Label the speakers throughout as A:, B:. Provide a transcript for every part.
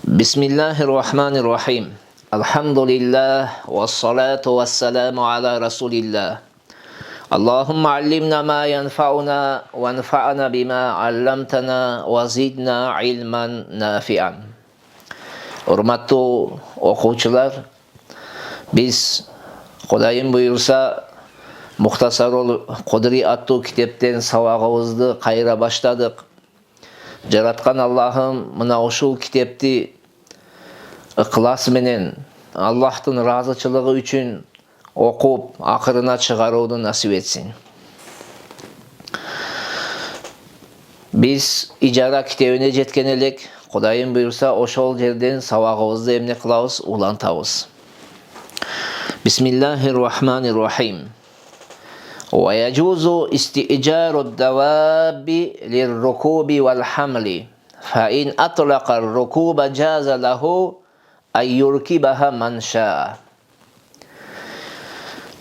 A: Bismillahirrahmanirrahim. Elhamdülillah ve salatu ve selamu ala Resulillah. Allahümme allimna ma yenfa'una ve enfa'na bima allamtana ve zidna ilman nafi'an. Hurmatlı okuvchilar, biz Xudayim buyursa Muhtasarul Qudri attı kitapten savağımızdı kayra başladık. Jaratkan Allah'ım mına uşul kitapti ıklas menen Allah'tın razıçılığı üçün okup akırına çıgaruunu nasip etsin. Biz icara kitabına jetken elek, Xudayim buyursa oşol jerden savağımızdı emne kılavuz ulantavuz. Bismillahirrahmanirrahim. ويجوز استئجار الدواب للركوب والحمل فإن أطلق الركوب جاز له أن يركبها من شاء.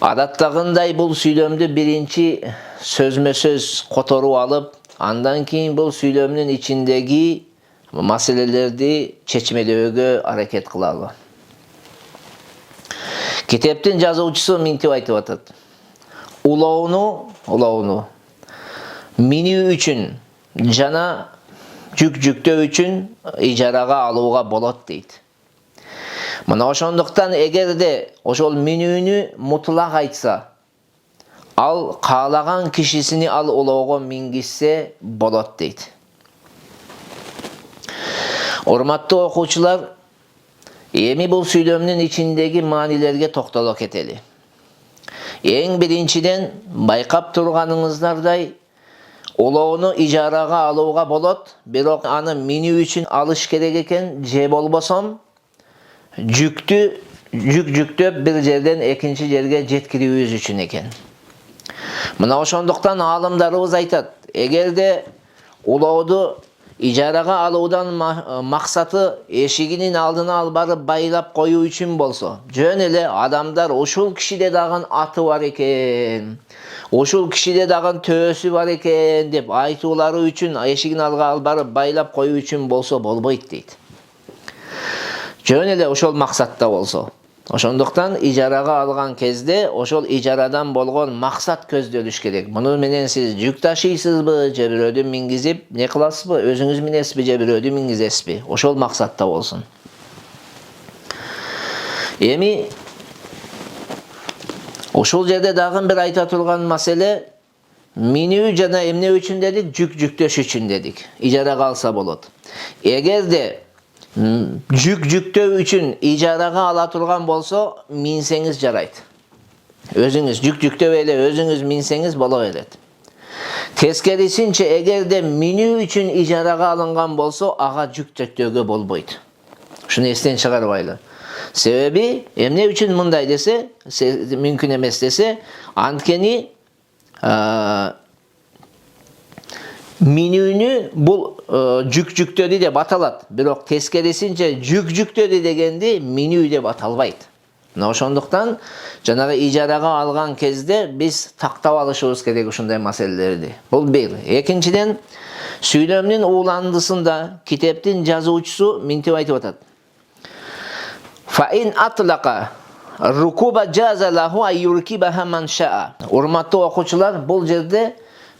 A: Adattagınday bul süйлömdü birinci sözme söz kotoru alıp andan keyin bul süylömünün içindeki meselelerdi çeçmelöөгө hareket kılalı. Kitaptın жазуучусу мынтип айтып атат. Ulağını minүү üçün jana жүктөө üçün ijaraga alууга болот дейт. Мына ошондуктан эгерде ошол минүүнү мутлак айтса, ал каалаган кишисини ал улоого мингизсе болот дейт. Урматтуу окуучулар, эми бул сүйлөмдүн ичиндеги маанилерге токтоло кетели. Ең биринчиден байкап турганыңыздардай, улоону ижарага алууга болот, бирок аны минүү үчүн алыш керек экен, же болбосом жүктөп бир жерден экинчи жерге жеткирүүбүз үчүн экен. Мына ошондуктан аалымдарыбыз айтат, эгерде улооду ижарага алуудан максаты эшигинин алдына алып барып байлап коюу үчүн болсо, жөн эле адамдар ушул кишиде дагы аты бар экен, ушул кишиде дагы төөсү бар экен деп айтуулары үчүн эшигин алып барып байлап коюу үчүн болсо болбойт дейт. Жөн эле ошол максатта болсо. Ошондуктан ижарага алган кезде ошол ижарадан болгон максат көздөлүш керек. Муну менен сиз жүк ташыйсызбы, же бирөөдү мингизип не кыласызбы, өзүңүз минесизби, же бирөөдү мингизесизби? Ошол максатта болсун. Эми ошол жерде дагы бир айта турган маселе, минүү жана эмне үчүн дедик? Жүктөш үчүн дедик. Ижарага алса болот. Эгерде жүктөө үчүн ижарага ала турган болсо, минсеңиз жарайт. Өзүңүз жүктөп эле өзүңүз минсеңиз боло берет. Тескерисинче, эгерде минүү үчүн ижарага алынган болсо, ага жүктөөгө болбойт. Ушуну эстен чыгарбайлы. Себеби эмне үчүн мындай десе, мүмкүн эмес десе, анткени минүүнү бул жүктөдү деп аталат. Бирок тескерисинче жүктөдү дегенди минүү деп аталбайт. Мына ошондуктан жанагы ижарага алган кезде биз тактап алышыбыз керек ушундай маселелерди. Бул бир. Экинчиден, сүйлөмдүн ууландысында китептин жазуучусу мынтип айтып атат. Фаин атлака рукуба жаза лаху айюркибаха ман шаа. Урматтуу окуучулар, бул жерде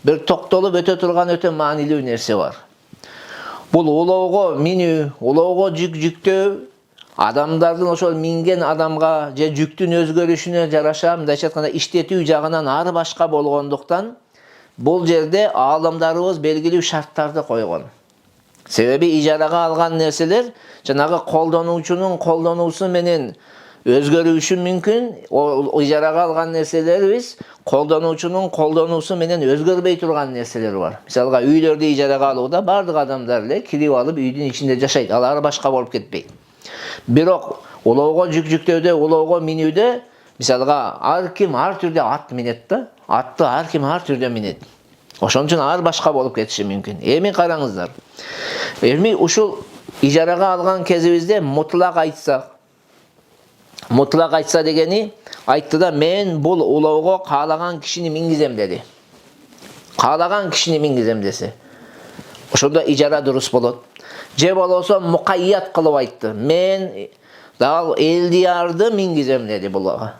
A: bir токтолуп өтө турган өтө маанилүү нерсе бар. Бул улоого минүү, улоого жүктөө, адамдардын ошол минген адамга же жүктүн өзгөрүшүнө жараша, мындайча айтканда иштетүү жагынан ар башка болгондуктан, бул жерде аалымдарыбыз белгилүү шарттарды койгон. Себеби ижарага алган нерселер жанагы колдонуучунун колдонуусу менен өзгөрүшү мүмкүн. Ижарага алган нерселерибиз колдонуучунун колдонуусу менен өзгөрбөй турган нерселер бар. Мисалга, үйлөрдү ижарага алууда бардык адамдар эле кирип алып үйдүн ичинде жашайт. Алар башка болуп кетпейт. Бирок улоого жүктөөдө, улоого минүүдө, мисалга, ар ким ар түрдө ат минет да. Атты ар ким ар түрдө минет. Ошон үчүн ар башка болуп кетиши мүмкүн. Эми караңыздар. Эми ушул ижарага алган кезибизде мутлак айтса дегени, айтты да, мен бул улоого каалаган кишини мингизем деди. Каалаган кишини мингизем десе. Ошондо ижара дурус болот. Же болбосо мукайят кылып айтты. Мен дагы элдиярды мингизем деди булага.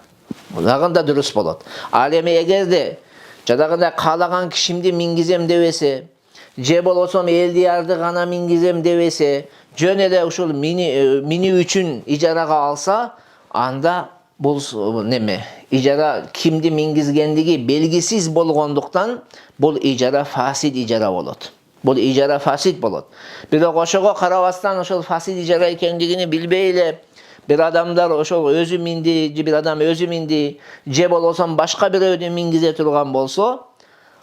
A: Дагы да дурус болот. Ал эми эгерде жадагындай каалаган кишимди мингизем дебесе, же болбосо элдиярды гана мингизем дебесе, жөн эле ушул мини үчүн ижарага алса, анда бул неме ижара кимди мингизгендиги белгисиз болгондуктан бул ижара фасид ижара болот. Бул ижара фасид болот. Бирок ошого карабастан ошол фасид ижара экендигини билбей эле бир адамдар ошол өзү минди, же бир адам өзү минди, же болбосо башка бирөөнү мингизе турган болсо,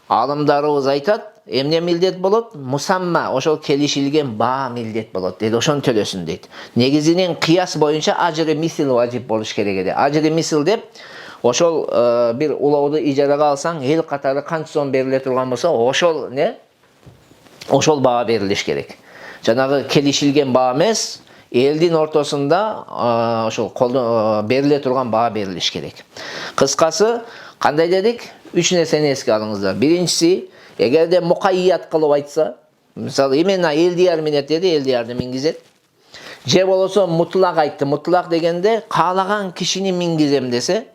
A: алымдарыбыз айтат, эмне милдет болот? Мусамма, ошол келишилген баа милдет болот дейт. Ошону төлөсүн дейт. Негизинен кыяс боюнча ажры мисл важип болуш керек эди. Ажры мисл деп ошол бир улооду ижарага алсаң, эл катары канча сом бериле турган болсо, ошол баа берилиш керек. Жанагы келишилген баа эмес, элдин ортосунда ошол бериле турган баа берилиш керек. Кыскасы, кандай дедик? 3 нерсени эске алыңыздар. Биринчиси, эгерде мукайят кылып айтса, мисалы именно элдияр минет деди, элдиярды мингизет. Же болбосо мутлак айтты. Мутлак дегенде каалаган кишини мингизем десе,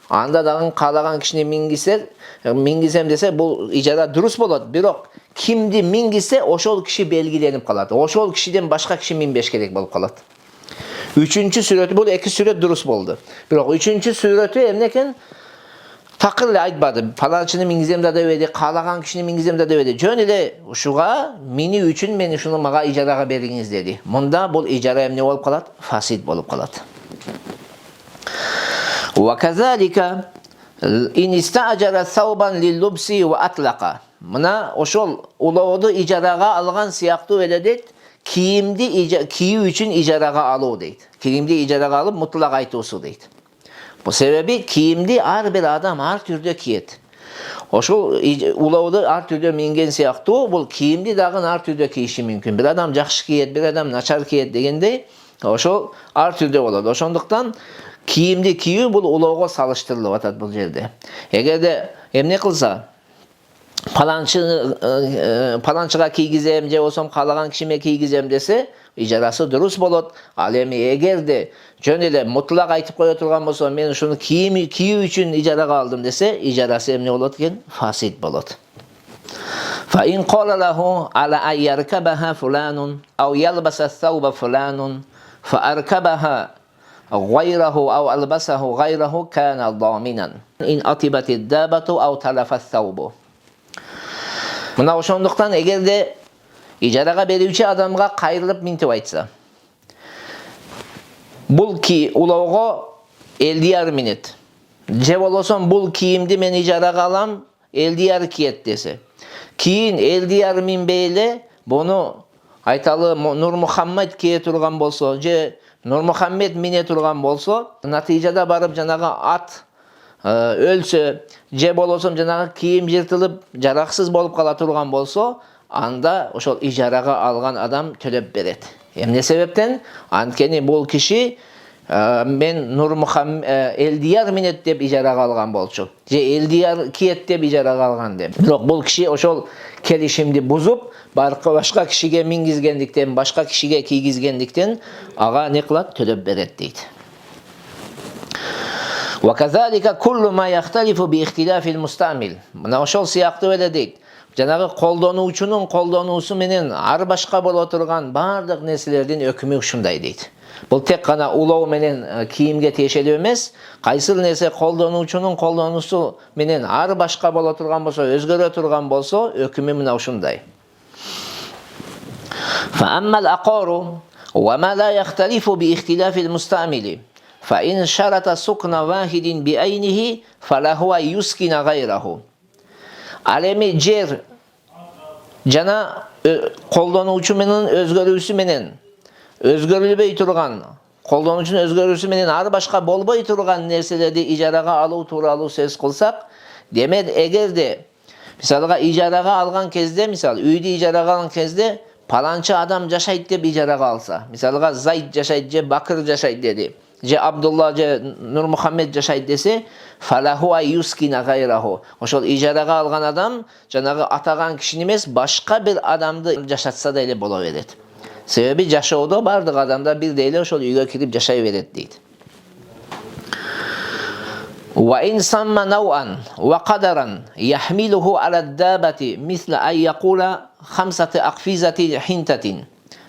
A: анда дагы каалаган кишини мингизем десе, бул ижара дурус болот. Бирок кимди мингизсе, ошол киши белгиленип калат. Ошол кишиден башка киши минбеш керек болуп калат. Үчүнчү сүрөтү, бул эки сүрөт дурус болду. Бирок үчүнчү сүрөтү эмне экен? Такыр эле айтпады. Паланчыны мингизем да дебеди, каалаган кишини мингизем да дебеди. Жөн эле ушуга мени үчүн мени ушуну мага ижарага бериңиз деди. Мында бул ижара эмне болуп калат? Фасид болуп калат. Ва казалика ин истаджара саубан лиллубси ва атлака. Мына ошол улооду ижарага алган сыяктуу эле дейт, кийимди кийүү үчүн ижарага алуу дейт. Кийимди ижарага алып мутлак айтуусу дейт. Бу себеби кийимди ар бир адам ар түрдө кийет. Ошол улооду ар түрдө минген сыяктуу, бул кийимди дагы ар түрдө кийиши мүмкүн. Бир адам жакшы кийет, бир адам начар кийет дегендей, ошол ар түрдө болот. Ошондуктан кийимди кийүү бул улоого салыштырылып атат бул жерде. Эгерде эмне кылса, паланчыга кийгизем же болсом каалаган кишиме кийгизем десе, ижарасы дурус болот. Ал эми эгерде жөн эле мутлак айтып кое турган болсо, мен ушуну кийүү үчүн ижарага алдым десе, ижарасы эмне болот экен? Фасид болот. Fa in qala lahu ala an yarkabaha fulanun aw yalbasa thawba fulanun fa arkabaha ghayrahu aw albasahu ghayrahu kana daminan in atibati ad-dabatu aw talafa ath-thawbu. Мына ошондуктан эгерде ижарага берүүчү адамга кайрылып минтип айтса, бул улоого элдияр минет. Же болбосо бул кийимди мен ижарага алам, элдияр кийет десе. Кийин элдияр минбей эле буну айталы Нурмухаммед кие турган болсо, же Нурмухаммед мине турган болсо, натыйжада барып жанагы ат өлсө, же болбосо жанагы кийим жыртылып жараксыз болуп кала турган болсо, анда ошол ижарага алган адам төлөп берет. Эмне себептен? Анткени бул киши мен Нурмухаммед элдияр минет деп ижарага алган болчу. Же элдияр киет деп ижарага алган деп. Бирок бул киши ошол келишимди бузуп, башка кишиге мингизгендиктен, башка кишиге кийгизгендиктен ага не кылат? Төлөп берет дейт. Ва казалика куллу ма яхталифу би ихтилафил мустамил. Мына ошол сыяктуу эле дейт. Жанагы колдонуучунун колдонуусу менен ар башка боло турган бардык нерселердин өкүмү ушундай дейт. Бул тек гана улоо менен кийимге тиешелүү эмес, кайсыл нерсе колдонуучунун колдонуусу менен ар башка боло турган болсо, өзгөрө турган болсо, өкүмү мына ушундай. Fa ammal aqaru wa ma la yaxtalifu bi ihtilafil mustamili fa in sharata sukna wahidin bi aynihi falahu yuskina ghayrahu. Alemi jer jana koldonuucu menен özgөрүүsü менен özgөрүлбөй турган, колдонуучунун özgөрүүsü менен ар башка болбой турган нерселерди ижарага алуу тууралуу сөз кылсак, демек эгерде мисалга ижарага алган кезде, мисалы үйдү ижарага алган кезде паланчы адам жашайт деп ижарага алса, мисалга Зайд жашайт же Бакыр жашайт деди. je Abdullah je Nur Muhammed jashaydi dese, falahu ay yuskina gayrahu. Oşol ijaraga algan adam janagı atagan kişini emes, başka bir adamdı jaşatsa da ele bola beret. Sebebi jaşoodо bardıq adamlar bir de ele oşol uyga kirip jaşay beret deydi. وإن سمى نوعا وقدرا يحمله على الدابة مثل أن يقول 5 أقفزة حنطة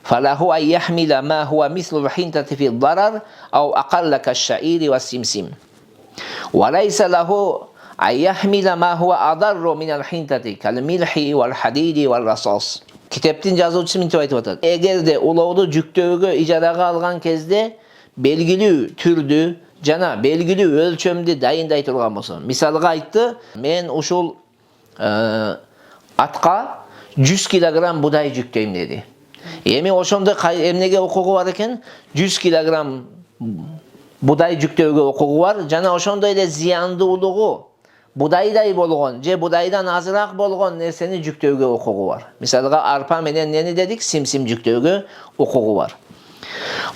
A: فله أن يحمل ما هو مثل الحنطة في الضرر أو أقل كالشعير والسمسم وليس له أن يحمل ما هو أضر من الحنطة كالملح والحديد والرصاص. Kitaptin yazıcısı minti aytып атат. Eğer de ulovdu жүктөөгө ijaraga algan kezde belgili türdü jana belgili ölçömdü dayınдай turgan bolso. Misalga aytты, men ушул atqa 100 kilogram buday жүктөйм dedi. Эми ошондо эмнеге укугу бар экен? 100 kilogram buday жүктөөгө укугу бар. Жана ошондой эле зыяндуулугу budayдай болгон же budayдан азыраак болгон нерсени жүктөөгө укугу бар. Мисалга арпа менен нени дедик? Симсим жүктөөгө укугу бар.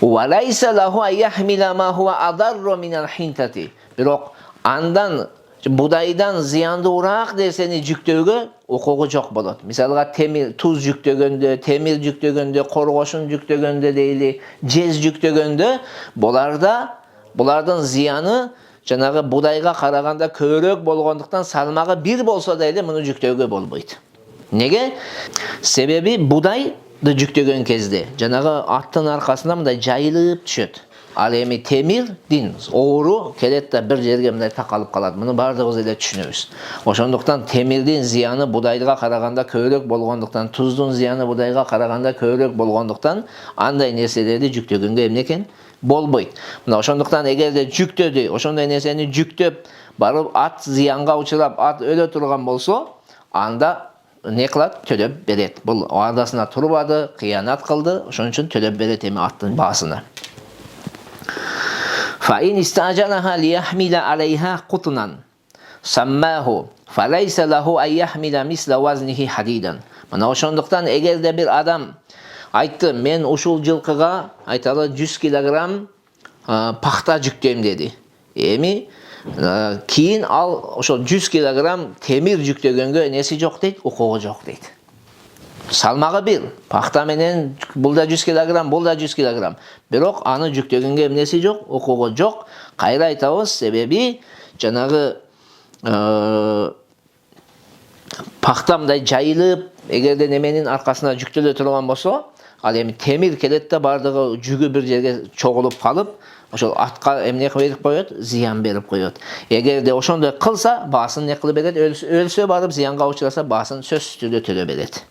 A: وَلَيْسَ لَهُ أَنْ يَحْمِلَ مَا هُوَ أَضَرُّ مِنَ الْحِنْطَةِ. Бирок андан budaydan зыяндуураак нерсени жүктөөгө укугу жок болот. Мисалга туз жүктөгөндө, темир жүктөгөндө, коргошун жүктөгөндө дейли, жез жүктөгөндө булардын зыяны жанагы budayга караганда көбүрөөк болгондуктан салмагы бир болсо да эле муну жүктөөгө болбойт. Неге? Себеби budayды жүктөгөн кезде жанагы аттын аркасына мындай жайылып түшөт. Ал эми темирдин оору келет да бир жерге мындай такалып калат. Муну бардыгыбыз эле түшүнөбүз. Ошондуктан темирдин зыяны budayга караганда көбүрөөк болгондуктан, туздун зыяны budayга караганда көбүрөөк болгондуктан андай нерселерди жүктөгөнгө эмне экен? Болбойт. Мына ошондуктан эгерде жүктөдү, ошондой нерсени жүктөп барып ат зыянга учурап, ат өлө турган болсо, анда не кылат? Төлөп берет. Бул адасына турбады, кыянат кылды, ошон үчүн төлөп берет эми аттын баасына. فَإِنْ اسْتَأْجَرَهَا لِيَحْمِلَ عَلَيْهَا قُطْنًا سَمَّاهُ فَلَيْسَ لَهُ أَنْ يَحْمِلَ مِثْلَ وَزْنِهِ حَدِيدًا. Мына ошондуктан эгерде бир адам айтты, мен ушул жылкыга айталы 100 килограмм пахта жүктөйм деди. Эми кийин ал ошол 100 килограмм темир жүктөгөнгө неси жок дейт, укугу жок дейт. Салмагы бир. Пахта менен бул да 100 килограмм, бул да 100 килограмм. Бирок аны жүктөгөнгө эмнеси жок, укугу жок. Кайра айтабыз, себеби жанагы пахта мындай жайылып, эгерде неменин аркасына жүктөлө турган болсо, ал эми темир келет да бардыгы жүгү бир жерге чогулуп калып, ошол атка эмне берип коет? Зыян берип коет. Эгерде ошондой кылса, баасын не кылып берет? Өлсө барып зыянга учураса, баасын сөзсүз түрдө төлөп берет.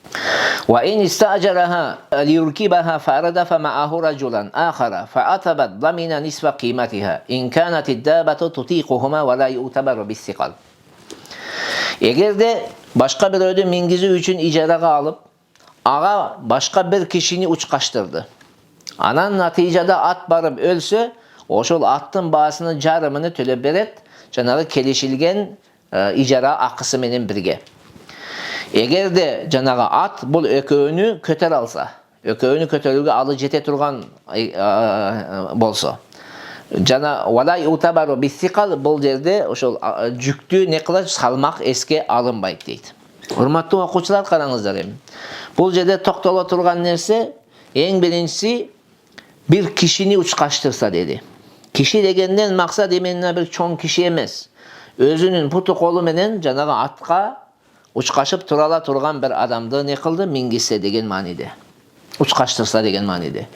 A: وَإِنْ اسْتَأْجَرَهَا لِيُرْكِبَهَا فَأَرْدَفَ مَعَهُ رَجُلًا آخَرَ فَأَتَبَتْ ضَمِنَ نِصْفَ قِيمَتِهَا إِنْ كَانَتِ الدَّابَةُ تُطِيقُهُمَا وَلَا يُعْتَبَرُ بِالثِّقَلِ. Эгерде башка бирөөдү мингизүү үчүн ижарага алып, ага башка бир кишини учкаштырды. Анан натыйжада ат барып өлсө, ошол аттын баасынын жарымын төлөп берет, жанагы келишилген ижара акысы менен бирге. Эгерде жанагы ат бул экөөнү көтөрө алса, экөөнү көтөрүүгө алы жете турган болсо, жана вала утабару биссикал, бул жерде ошол жүктү не кылат? Салмак эске алынбайт дейт. Урматтуу окуучулар, караңыздар эми. Бул жерде токтоло турган нерсе, эң биринчиси bir kişini uçkaştırsa dedi. Kişi degenden maksat emenine bir çoğun kişi emez. Özünün putu kolu menen janağı atqa uçkaşıp turala turgan bir adamdı ne kıldı? Mingisse degen manide. Uçkaştırsa degen manide.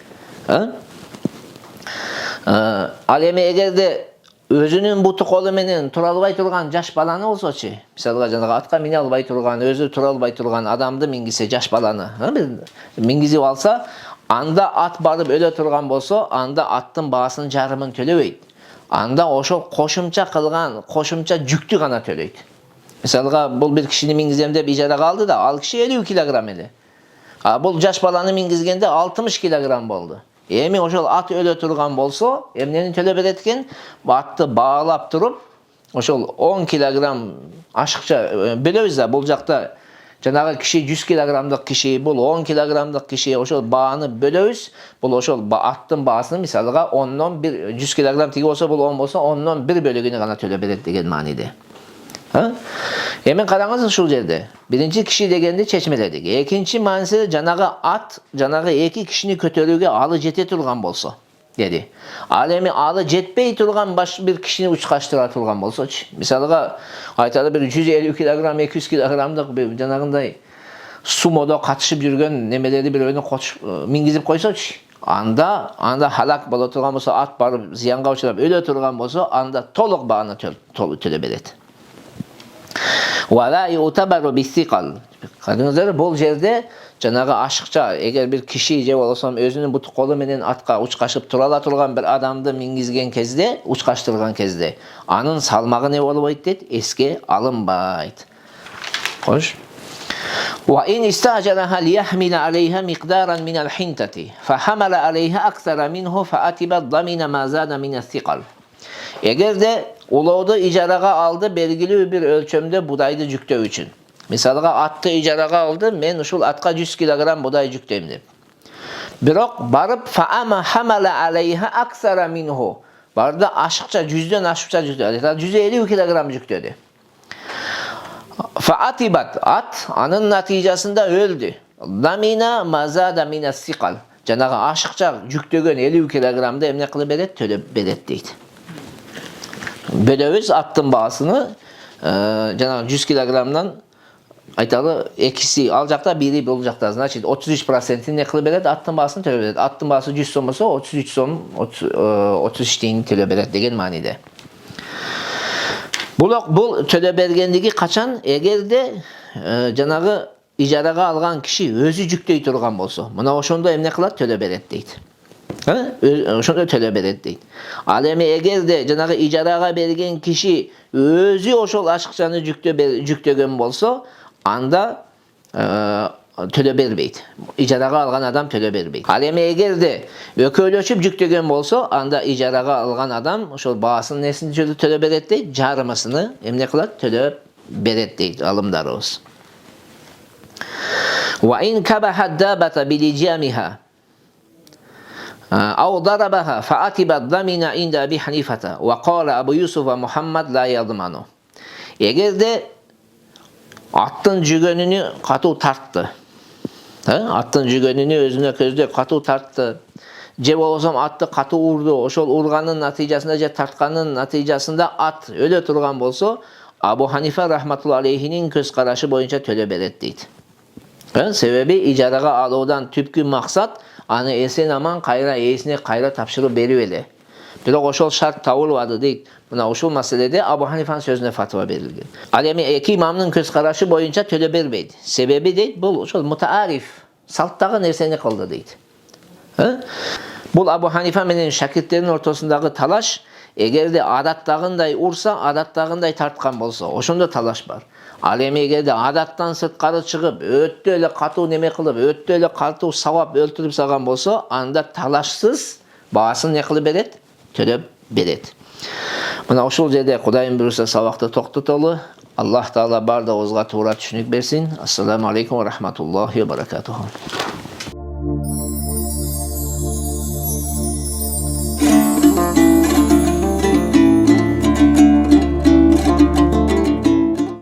A: Al emi egerde özünün butu kolu menen turalbay turgan jaş balаны bolsoçu. Misalga janağı atqa mine albay turgan, özü turalbay turgan adamdı mingisse jaş balаны. Mingizip alsa, anda at barıp öle turgan bolsa, anda attın baasının jarımын төлөбөйт. Anda oşo koşumça kılgan, koşumça жүктü gana төлөйт. Misalga bul bir kişini mingizem dep ijaraga aldı da, al kişi 50 kilogram eli. Bul jaş balаны mingizgende 60 kilogram boldu. Emi oşol at öle turgan bolsa, emneni төлөп beretken, atты bağlap turup, oşol 10 kilogram aşıkça bölöbüz da, bul jakta Janağı kişi 100 kilogramlık kişi, bul 10 kilogramlık kişi oşol bağını bölöbüz. Bul oşol attın bağısını misalga 10'dan 1 100 kilogram tigi olsa bul 10 bolsa 10'dan 1 bölügünü gana töle berет деген manide. Ha? Hemen qarаңыз ушул жерде. Birinci kişi degенди чечмеледик. Экинчи манisi janağı at, janağı 2 kişini көтөрүүгө алы жете турган болсо dedi. Al эми алы жетпей турган bir kişini uçkaştıra turgan bolсочу. Misalga aytалы bir 150 kilogram, 200 kilogramlık bir janagындай sumodo katışıp жүргөн nemeleri bir öyle mingizip koysoçu. Anda halak bola turgan bolsa, at barıp ziyanga uçurap öle turgan bolsa, anda toluk bağını töle beret. Ve la yu'tabaru bis-siqal. Kadınlar bol jerde janağı aşıkça eğer bir kişi je bolsam özünün bu kolu menen atqa uçkaşıp turala turgan bir adamды mingizgen kezdе, uçkaştırgan kezdе, anın salmagı ne bolboyt deyt, eske alınbayt. Hoş. Ve in ista'jalaha liyahmila aleyha miqdaran min al-hintati fa hamala aleyha aksara minhu fa atiba damina ma zada min as-siqal. Eğer de ulovdu icaraga aldı belgili bir ölçümde budaydı жүктөө üçün. Misalga attı icaraga aldı, men uşul atqa 100 kilogram buday жүктөйм. Birok barıp fa'ama hamala aleyha aksara minhu. Bardı aşıkça 100'den aşıkça жүктөдü. 150 kilogram жүktөdü. Fa'atibat at anın neticesinde öldü. Damina mazada minas siqal. Janağı aşıkça жүктөгөн 50 kilogramda emne kılı beret, töle beret deydi. Bölöbüz attın bağısını janağı 100 kilogramdan aytalı ekisi alacakta biri bulacakta. Значит 33% ne kılı beret, attın bağısını töle beret. Attın bağısı 100 som olsa 33 som 33 tiyini töle beret degen manide. Bu töle bergendigi kaçan eğer de janağı icaraga algan kişi özü жүктөй turgan bolsa, mına oşonda emne kılat, töle beret deydi. Oşonda töle beret deydi. Al emi eğer de janağı icaraga bergen kişi özü oşol aşıkçanı жүктөгөн bolsa, anda töle berbeyt. İcaraga algan adam töle berbeyt. Al emi eğer de ökölöçüp жүктөгөн bolsa, anda icaraga algan adam oşol bağısının nesini töle beret deydi, jarımısını emne kılat, töle beret deydi alımdarыбыз. Ve in kabaha dabata bilijamiha أو ضربها فأتب الضمن عند أبي حنيفة وقال أبو يوسف ومحمد لا يضمن. Eğer de attın jügönünü katı tarttı. Attın jügönünü özüne közde katı tarttı. Je bolsam attı katı urdu. Oşol urganın neticesinde je tartkanın neticesinde at öle turgan bolsa, Abu Hanife rahmetullahi aleyhinin köz karaşı boyunca töle beret deydi. Sebebi icaraga aloodan tüpkü maksat anı esen aman kayra eesine kayra tapşırıp beribeli. Biroq oşol şart tabılmadı deyit. Buna oşol meselede Abu Hanifa'nın sözüne fatva verilgen. Alemi iki imamның köz karaşı boyunca töle berbeydi. Sebebi deyit, bul oşol mutaarif, salttağı nerseni kıldı deyit. Bul Abu Hanifa menen şakirtlerin ortasındağı talaş, eğer de adattağınday ursa, adattağınday tartkan bolsa, oşonda talaş var. Al emi eğer de adattan sırtkarı çıkıp, öttü öyle katı neme kılıp, öttü öyle katı savap öldürüp sağan bolsa, anda talaşsız bağısını ne kılıp beret? Tölep beret. Buna oşul jerde Kudayım buyursa sabakta toktutolu. Allah Teala bar da ozga tuğra düşünük bersin. Assalamu alaikum ve rahmatullahi ve berekatuhu.